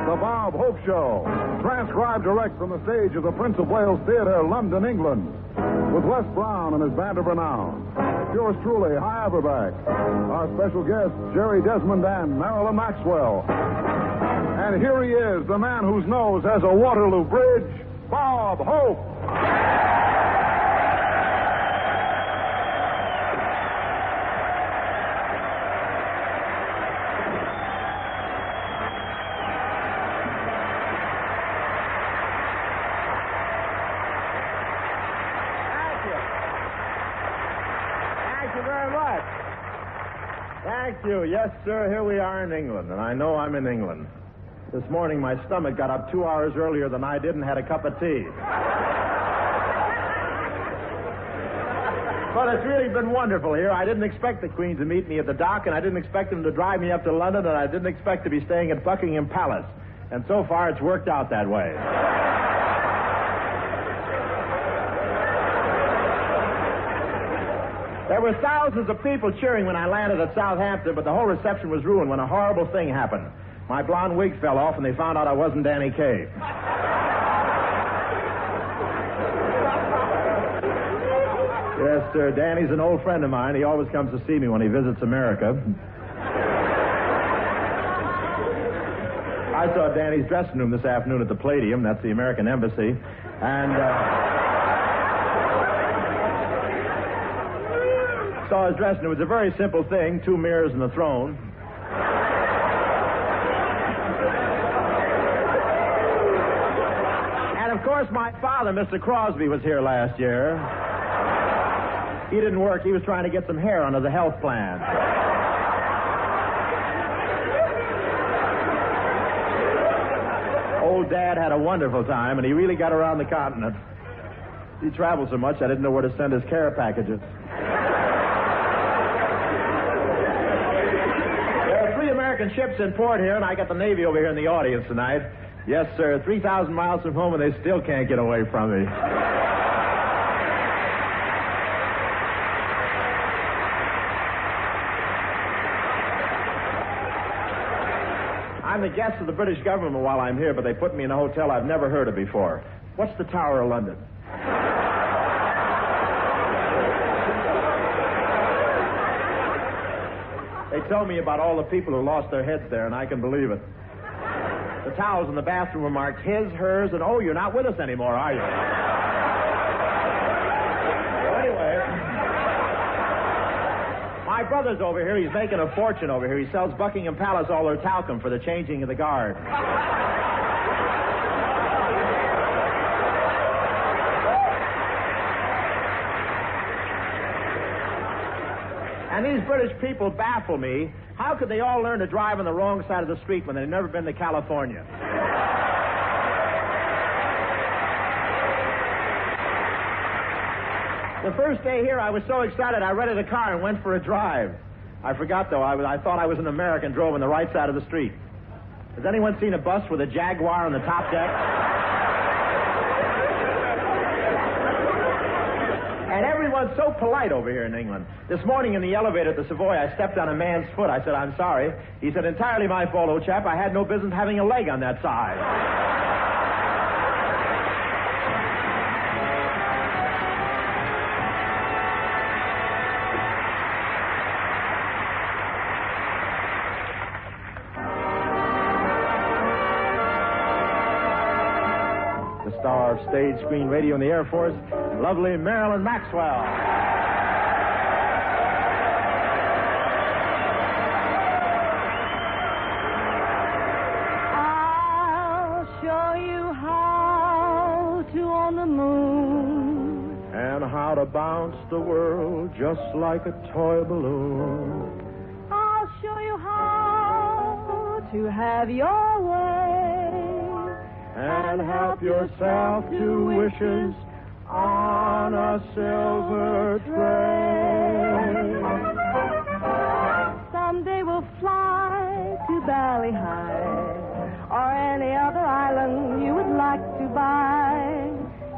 The Bob Hope Show, transcribed direct from the stage of the Prince of Wales Theatre, London, England, with Les Brown and his band of renown. Yours truly, High Averback. Our special guests, Jerry Desmond and Marilyn Maxwell. And here he is, the man whose nose has a Waterloo Bridge, Bob Hope. Thank you. Yes, sir, here we are in England, and I know I'm in England. This morning, my stomach got up 2 hours earlier than I did and had a cup of tea. But it's really been wonderful here. I didn't expect the Queen to meet me at the dock, and I didn't expect him to drive me up to London, and I didn't expect to be staying at Buckingham Palace. And so far, it's worked out that way. There were thousands of people cheering when I landed at Southampton, but the whole reception was ruined when a horrible thing happened. My blonde wig fell off, and they found out I wasn't Danny Kaye. Yes, sir, Danny's an old friend of mine. He always comes to see me when he visits America. I saw Danny's dressing room this afternoon at the Palladium. That's the American Embassy. And, saw his dressing room. It was a very simple thing, 2 mirrors and a throne. And, of course, my father, Mr. Crosby, was here last year. He didn't work. He was trying to get some hair under the health plan. Old Dad had a wonderful time, and he really got around the continent. He traveled so much, I didn't know where to send his care packages. Ships in port here, and I got the Navy over here in the audience tonight. Yes, sir, 3,000 miles from home, and they still can't get away from me. I'm the guest of the British government while I'm here, but they put me in a hotel I've never heard of before. What's the Tower of London? They told me about all the people who lost their heads there, and I can believe it. The towels in the bathroom were marked his, hers, and oh, you're not with us anymore, are you? Anyway, my brother's over here. He's making a fortune over here. He sells Buckingham Palace all their talcum for the changing of the guard. And these British people baffle me. How could they all learn to drive on the wrong side of the street when they've never been to California? The first day here, I was so excited, I rented a car and went for a drive. I forgot, though. I thought I was an American, drove on the right side of the street. Has anyone seen a bus with a Jaguar on the top deck? And everyone's so polite over here in England. This morning in the elevator at the Savoy, I stepped on a man's foot. I said, I'm sorry. He said, entirely my fault, old chap. I had no business having a leg on that side. The star of stage, screen, radio, and the Air Force, lovely Marilyn Maxwell. I'll show you how to on the moon. And how to bounce the world just like a toy balloon. I'll show you how to have your way. And help yourself to wishes on a silver tray. Someday we'll fly to Bali High or any other island you would like to buy.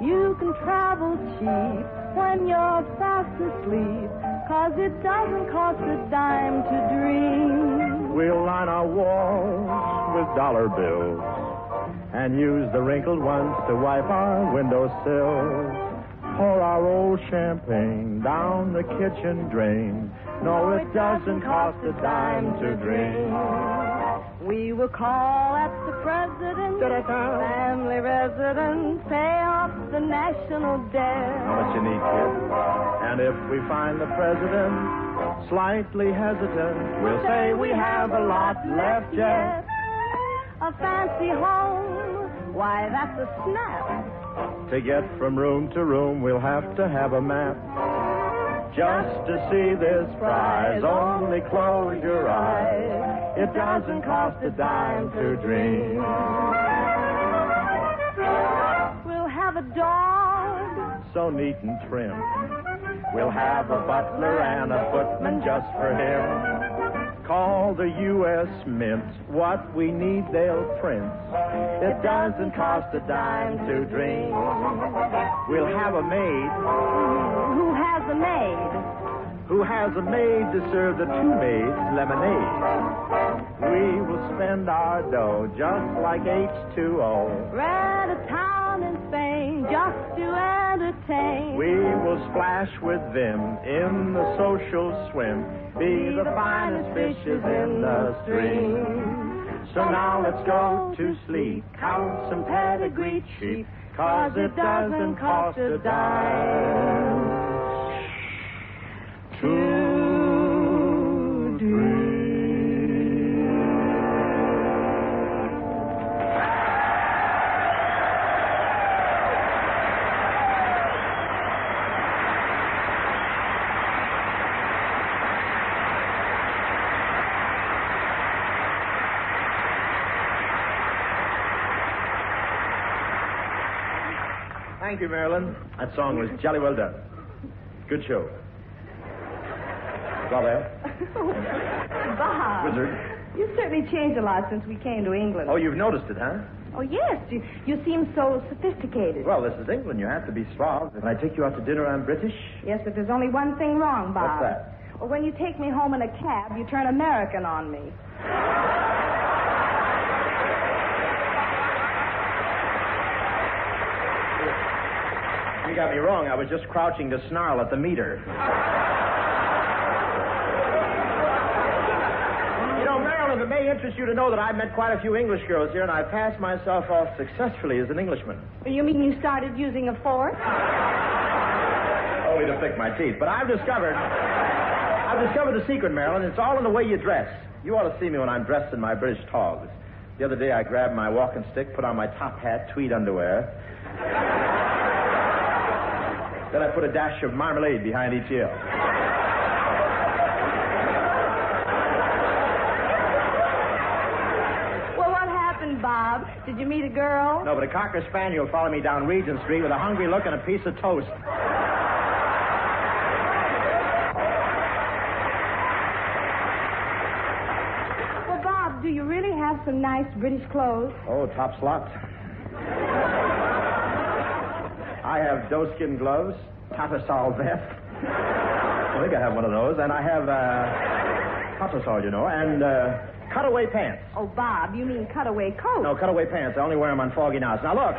You can travel cheap when you're fast asleep, 'cause it doesn't cost a dime to dream. We'll line our walls with dollar bills and use the wrinkled ones to wipe our windowsills. Pour our old champagne down the kitchen drain. No, it doesn't cost a dime to dream. We will call at the president's family residence, pay off the national debt. How much you need, kid? And if we find the president slightly hesitant, we'll say we have a lot left yet. A fancy home, why, that's a snap. To get from room to room, we'll have to have a map. Just to see this prize, only close your eyes. It doesn't cost a dime to dream. We'll have a dog, so neat and trim. We'll have a butler and a footman just for him. Call the U.S. Mint. What we need, they'll print. It doesn't cost a dime to dream. We'll have a maid. Who has a maid? Who has a maid to serve the two maids lemonade. We will spend our dough just like H2O. Rent a town in Spain just to entertain. We will splash with them in the social swim. Be the finest fishes in the stream. So now let's go to sleep. Count some pedigree sheep. 'Cause it doesn't cost a dime to dream. Thank you, Marilyn. That song was jolly well done. Good show. Brother. Bob. Wizard. You've certainly changed a lot since we came to England. Oh, you've noticed it, huh? Oh, yes. You seem so sophisticated. Well, this is England. You have to be suave. If I take you out to dinner, I'm British. Yes, but there's only one thing wrong, Bob. What's that? Well, when you take me home in a cab, you turn American on me. You got me wrong. I was just crouching to snarl at the meter. You know, Marilyn, it may interest you to know that I've met quite a few English girls here, and I passed myself off successfully as an Englishman. You mean you started using a fork? Only to pick my teeth. But I've discovered the secret, Marilyn. It's all in the way you dress. You ought to see me when I'm dressed in my British togs. The other day I grabbed my walking stick, put on my top hat, tweed underwear. Then I put a dash of marmalade behind each ear. Well, what happened, Bob? Did you meet a girl? No, but a Cocker Spaniel followed me down Regent Street with a hungry look and a piece of toast. Well, Bob, do you really have some nice British clothes? Oh, top slot. I have doeskin gloves, Tattersall vest. I think I have one of those. And I have Tattersall, you know, and cutaway pants. Oh, Bob, you mean cutaway coat? No, cutaway pants. I only wear them on foggy nights. Now, look.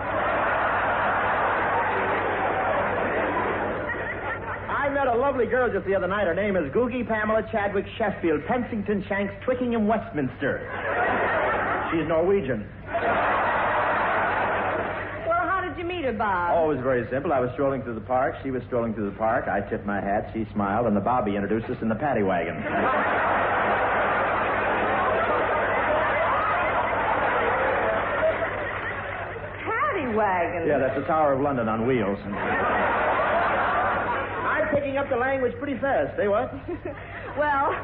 I met a lovely girl just the other night. Her name is Googie Pamela Chadwick Sheffield, Pensington Shanks, Twickenham, Westminster. She's Norwegian. Bob? Oh, it was very simple. I was strolling through the park. She was strolling through the park. I tipped my hat. She smiled, and the Bobby introduced us in the paddy wagon. Paddy wagon? Yeah, that's the Tower of London on wheels. I'm picking up the language pretty fast. Say what? Well,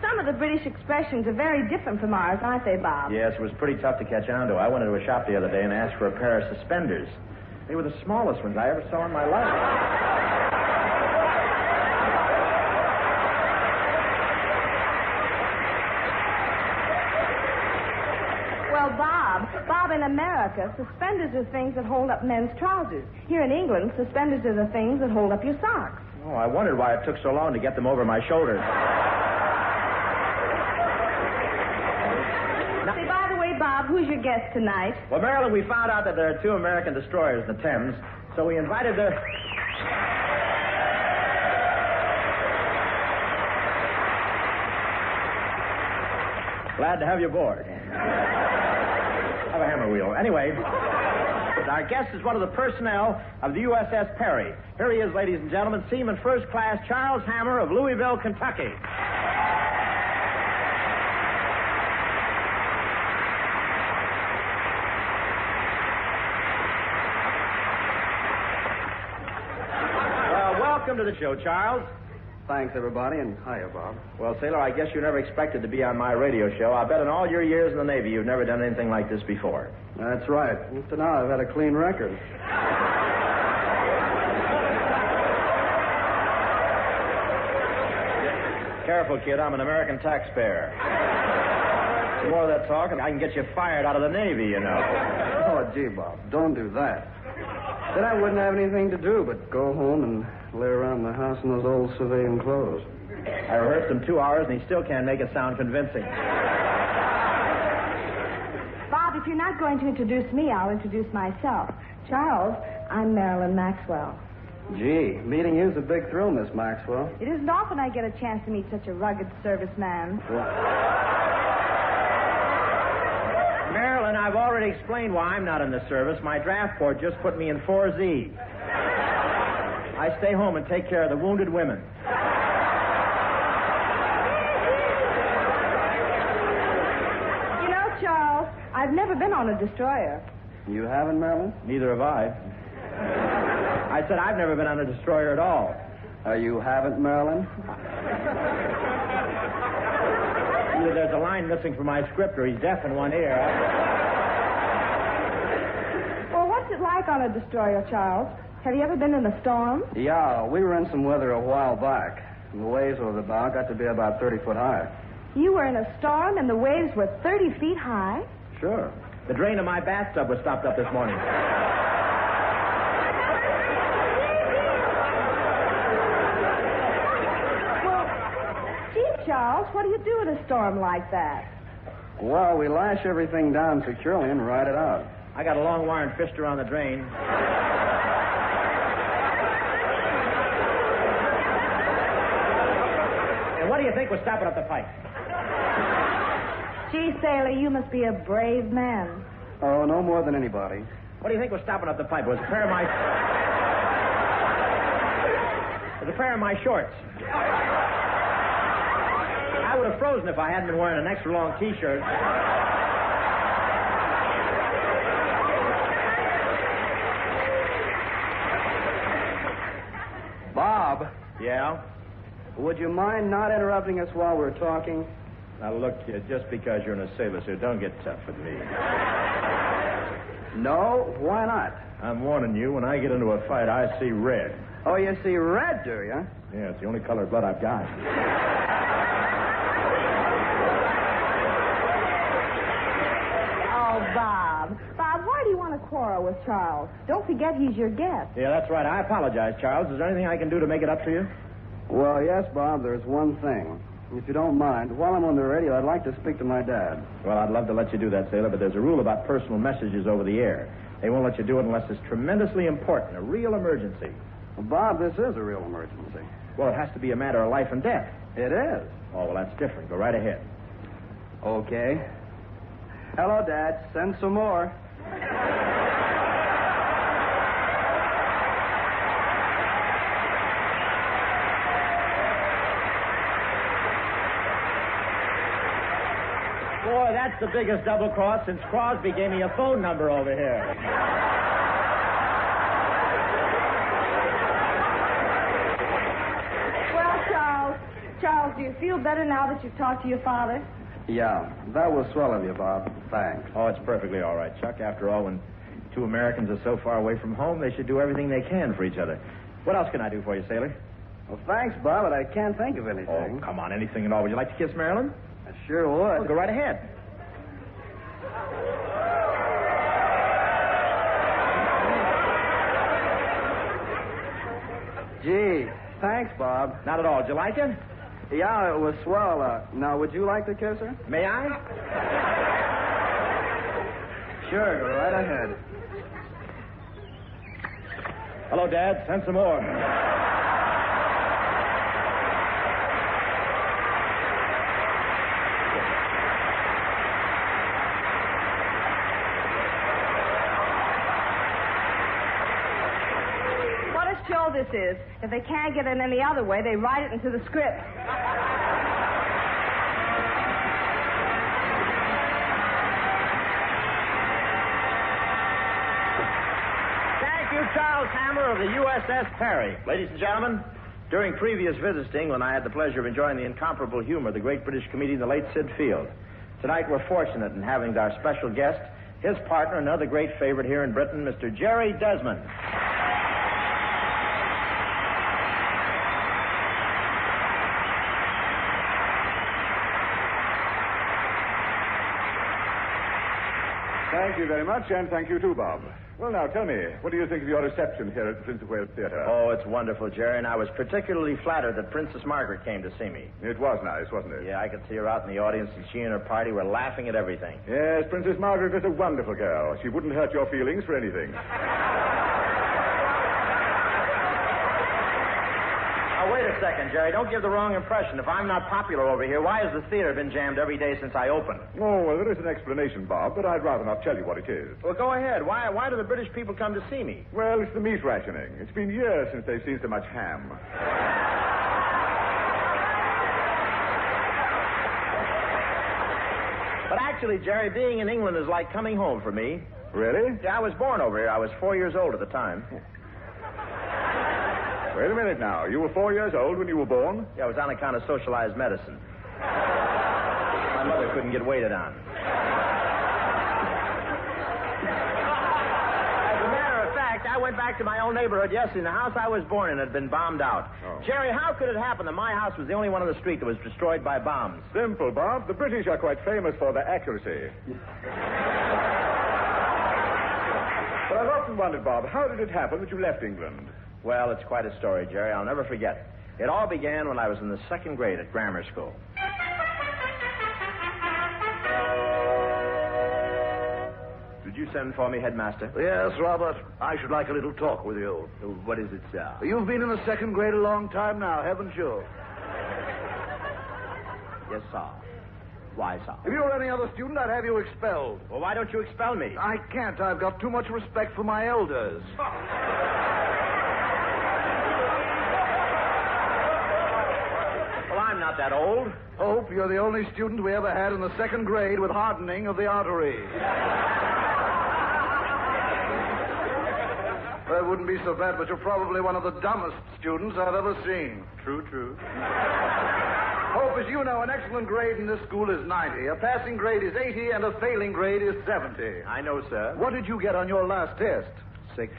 some of the British expressions are very different from ours, aren't they, Bob? Yes, it was pretty tough to catch on to. I went into a shop the other day and asked for a pair of suspenders. They were the smallest ones I ever saw in my life. Well, Bob, in America, suspenders are things that hold up men's trousers. Here in England, suspenders are the things that hold up your socks. Oh, I wondered why it took so long to get them over my shoulders. Say, by the way, Bob, who's your guest tonight? Well, Marilyn, we found out that there are 2 American destroyers in the Thames, so we invited the... Glad to have you aboard. Have a hammer wheel. Anyway, our guest is one of the personnel of the USS Perry. Here he is, ladies and gentlemen, Seaman First Class Charles Hammer of Louisville, Kentucky. Well, welcome to the show, Charles. Thanks, everybody, and hiya, Bob. Well, sailor, I guess you never expected to be on my radio show. I bet in all your years in the Navy you've never done anything like this before. That's right. Up to now, I've had a clean record. Careful, kid. I'm an American taxpayer. Some more of that talk, and I can get you fired out of the Navy, you know. Oh, gee, Bob, don't do that. Then I wouldn't have anything to do but go home and lay around the house in those old civilian clothes. I rehearsed him 2 hours, and he still can't make it sound convincing. Bob, if you're not going to introduce me, I'll introduce myself. Charles, I'm Marilyn Maxwell. Gee, meeting you's a big thrill, Miss Maxwell. It isn't often I get a chance to meet such a rugged serviceman. Marilyn, I've already explained why I'm not in the service. My draft board just put me in 4Z. I stay home and take care of the wounded women. You know, Charles, I've never been on a destroyer. You haven't, Marilyn? Neither have I. I said I've never been on a destroyer at all. You haven't, Marilyn? Either there's a line missing from my script or he's deaf in one ear. Well, what's it like on a destroyer, Charles? Have you ever been in a storm? Yeah, we were in some weather a while back. The waves over the bow got to be about 30 foot high. You were in a storm and the waves were 30 feet high? Sure. The drain of my bathtub was stopped up this morning. Well, gee, Charles, what do you do in a storm like that? Well, we lash everything down securely and ride it out. I got a long wire and fished around the drain. And what do you think was stopping up the pipe? Gee, sailor, you must be a brave man. Oh, no more than anybody. What do you think was stopping up the pipe? It was a pair of my... It was a pair of my shorts. I would have frozen if I hadn't been wearing an extra long T-shirt. Bob, Yeah? would you mind not interrupting us while we're talking? Now, look, kid, just because you're in a sailor suit, don't get tough with me. No? Why not? I'm warning you, when I get into a fight, I see red. Oh, you see red, do you? Yeah, it's the only color of blood I've got. Oh, Bob. Bob, why do you want to quarrel with Charles? Don't forget he's your guest. Yeah, that's right. I apologize, Charles. Is there anything I can do to make it up to you? Well, yes, Bob, there's one thing. If you don't mind, while I'm on the radio, I'd like to speak to my dad. Well, I'd love to let you do that, sailor, but there's a rule about personal messages over the air. They won't let you do it unless it's tremendously important, a real emergency. Well, Bob, this is a real emergency. Well, it has to be a matter of life and death. It is. Oh, well, that's different. Go right ahead. Okay. Hello, Dad. Send some more. Boy, that's the biggest double cross since Crosby gave me a phone number over here. Well, Charles, do you feel better now that you've talked to your father? Yeah, that was swell of you, Bob. Thanks. Oh, it's perfectly all right, Chuck. After all, when 2 Americans are so far away from home, they should do everything they can for each other. What else can I do for you, sailor? Well, thanks, Bob, but I can't think of anything. Oh, come on, anything at all. Would you like to kiss Marilyn? I sure would. Oh, go right ahead. Gee, Thanks, Bob. Not at all. Did you like it? Yeah, it was swell. Now, would you like to kiss her? May I? Sure, go right ahead. Hello, Dad. Send some more. What a show this is. If they can't get it any other way, they write it into the script. Charles Hammer of the USS Perry. Ladies and gentlemen, during previous visits to England, I had the pleasure of enjoying the incomparable humor of the great British comedian, the late Sid Field. Tonight, we're fortunate in having our special guest, his partner, another great favorite here in Britain, Mr. Jerry Desmond. Thank you very much, and thank you too, Bob. Well, now, tell me, what do you think of your reception here at the Prince of Wales Theatre? Oh, it's wonderful, Jerry, and I was particularly flattered that Princess Margaret came to see me. It was nice, wasn't it? Yeah, I could see her out in the audience, and she and her party were laughing at everything. Yes, Princess Margaret is a wonderful girl. She wouldn't hurt your feelings for anything. Now, wait a second, Jerry. Don't give the wrong impression. If I'm not popular over here, why has the theater been jammed every day since I opened? Oh, well, there is an explanation, Bob, but I'd rather not tell you what it is. Well, go ahead. Why do the British people come to see me? Well, it's the meat rationing. It's been years since they've seen so much ham. But actually, Jerry, being in England is like coming home for me. Really? Yeah, I was born over here. I was 4 years old at the time. Wait a minute now. You were 4 years old when you were born? Yeah, it was on account of socialized medicine. My mother couldn't get waited on. As a matter of fact, I went back to my own neighborhood yesterday, and the house I was born in had been bombed out. Oh. Jerry, how could it happen that my house was the only one on the street that was destroyed by bombs? Simple, Bob. The British are quite famous for their accuracy. But I've often wondered, Bob, how did it happen that you left England? Well, it's quite a story, Jerry. I'll never forget. It all began when I was in the second grade at grammar school. Did you send for me, headmaster? Yes, Robert. I should like a little talk with you. What is it, sir? You've been in the second grade a long time now, haven't you? Yes, sir. Why, sir? If you were any other student, I'd have you expelled. Well, why don't you expel me? I can't. I've got too much respect for my elders. Well, I'm not that old. Hope, you're the only student we ever had in the second grade with hardening of the arteries. That wouldn't be so bad, but you're probably one of the dumbest students I've ever seen. True. Hope, as you know, an excellent grade in this school is 90. A passing grade is 80, and a failing grade is 70. I know, sir. What did you get on your last test? 6. 6?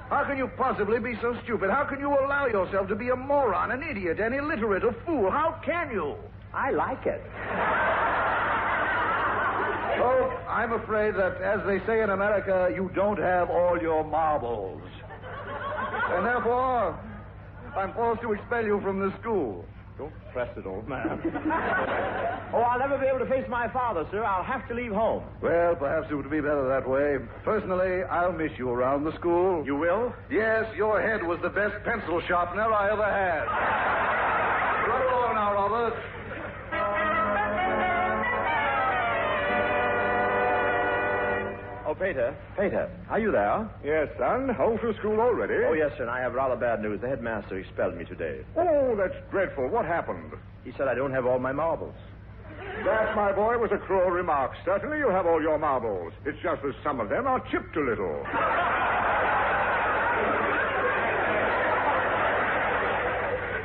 How can you possibly be so stupid? How can you allow yourself to be a moron, an idiot, an illiterate, a fool? How can you? I like it. Oh, I'm afraid that, as they say in America, you don't have all your marbles. And therefore, I'm forced to expel you from the school. Don't press it, old man. Oh, I'll never be able to face my father, sir. I'll have to leave home. Well, perhaps it would be better that way. Personally, I'll miss you around the school. You will? Yes, your head was the best pencil sharpener I ever had. Run along now, Robert. Oh, Peter, are you there? Yes, son. Home from school already? Oh, yes, sir, and I have rather bad news. The headmaster expelled me today. Oh, that's dreadful. What happened? He said I don't have all my marbles. That, my boy, was a cruel remark. Certainly you have all your marbles. It's just that some of them are chipped a little.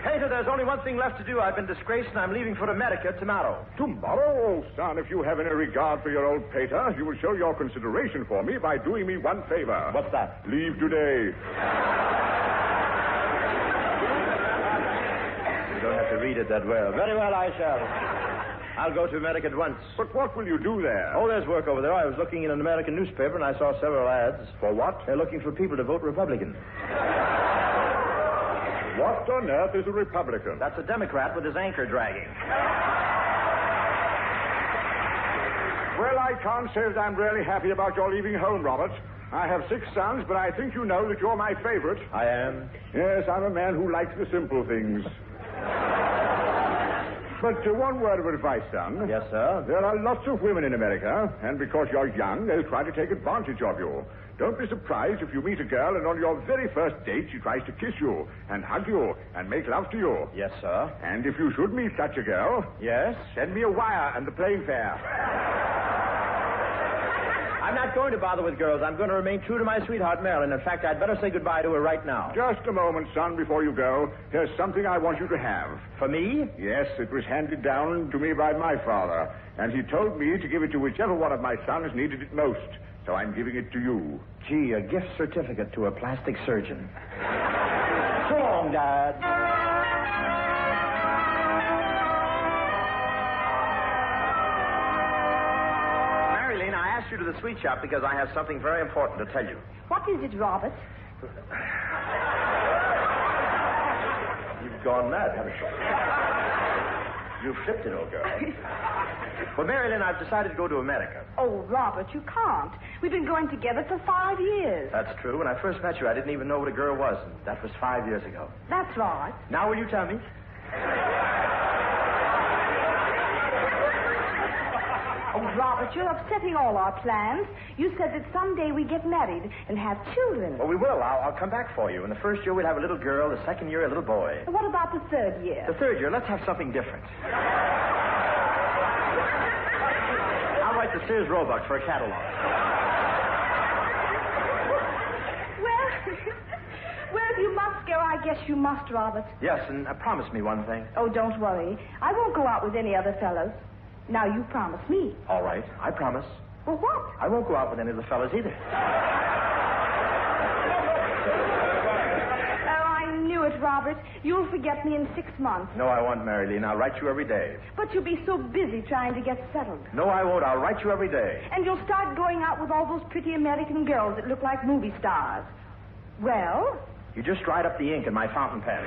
Peter, there's only one thing left to do. I've been disgraced, and I'm leaving for America tomorrow. Tomorrow? Oh, son, if you have any regard for your old pater, you will show your consideration for me by doing me one favor. What's that? Leave today. You don't have to read it that well. Very well, I shall. I'll go to America at once. But what will you do there? Oh, there's work over there. I was looking in an American newspaper, and I saw several ads. For what? They're looking for people to vote Republican. What on earth is a Republican? That's a Democrat with his anchor dragging. Well, I can't say that I'm really happy about your leaving home, Robert. I have 6 sons, but I think you know that you're my favorite. I am? Yes, I'm a man who likes the simple things. But one word of advice, son. Yes, sir? There are lots of women in America, and because you're young, they'll try to take advantage of you. Don't be surprised if you meet a girl and on your very first date she tries to kiss you and hug you and make love to you. Yes, sir? And if you should meet such a girl... Yes? Send me a wire and the plane fare. I'm not going to bother with girls. I'm going to remain true to my sweetheart, Marilyn. In fact, I'd better say goodbye to her right now. Just a moment, son, before you go. There's something I want you to have. For me? Yes, it was handed down to me by my father, and he told me to give it to whichever one of my sons needed it most. So I'm giving it to you. Gee, a gift certificate to a plastic surgeon. So long, Dad. Marilyn, I asked you to the sweet shop because I have something very important to tell you. What is it, Robert? You've gone mad, haven't you? You flipped it, old girl. Well, Marilyn, I've decided to go to America. Oh, Robert, you can't. We've been going together for 5 years. That's true. When I first met you, I didn't even know what a girl was. And that was 5 years ago. That's right. Now will you tell me? Oh, Robert, you're upsetting all our plans. You said that someday we get married and have children. Well, we will. I'll come back for you. In the first year, we'll have a little girl. The second year, a little boy. And what about the third year? The third year, let's have something different. I'll write the Sears Roebuck for a catalog. Well, if you must go, I guess you must, Robert. Yes, and promise me one thing. Oh, don't worry. I won't go out with any other fellows. Now, you promise me. All right, I promise. Well, what? I won't go out with any of the fellas either. Oh, I knew it, Robert. You'll forget me in 6 months. No, I won't, Marilyn. I'll write you every day. But you'll be so busy trying to get settled. No, I won't. I'll write you every day. And you'll start going out with all those pretty American girls that look like movie stars. Well? You just dried up the ink in my fountain pen.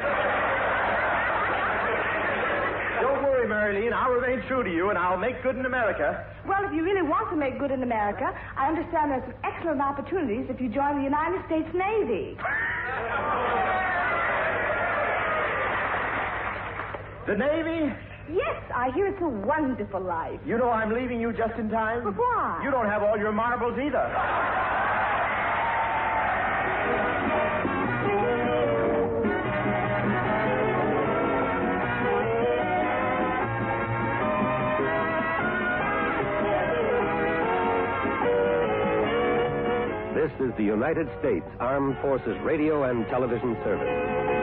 Don't worry, Marilyn. I'll remain true to you, and I'll make good in America. Well, if you really want to make good in America, I understand there's some excellent opportunities if you join the United States Navy. The Navy? Yes, I hear it's a wonderful life. You know I'm leaving you just in time? But why? You don't have all your marbles either. This is the United States Armed Forces Radio and Television Service.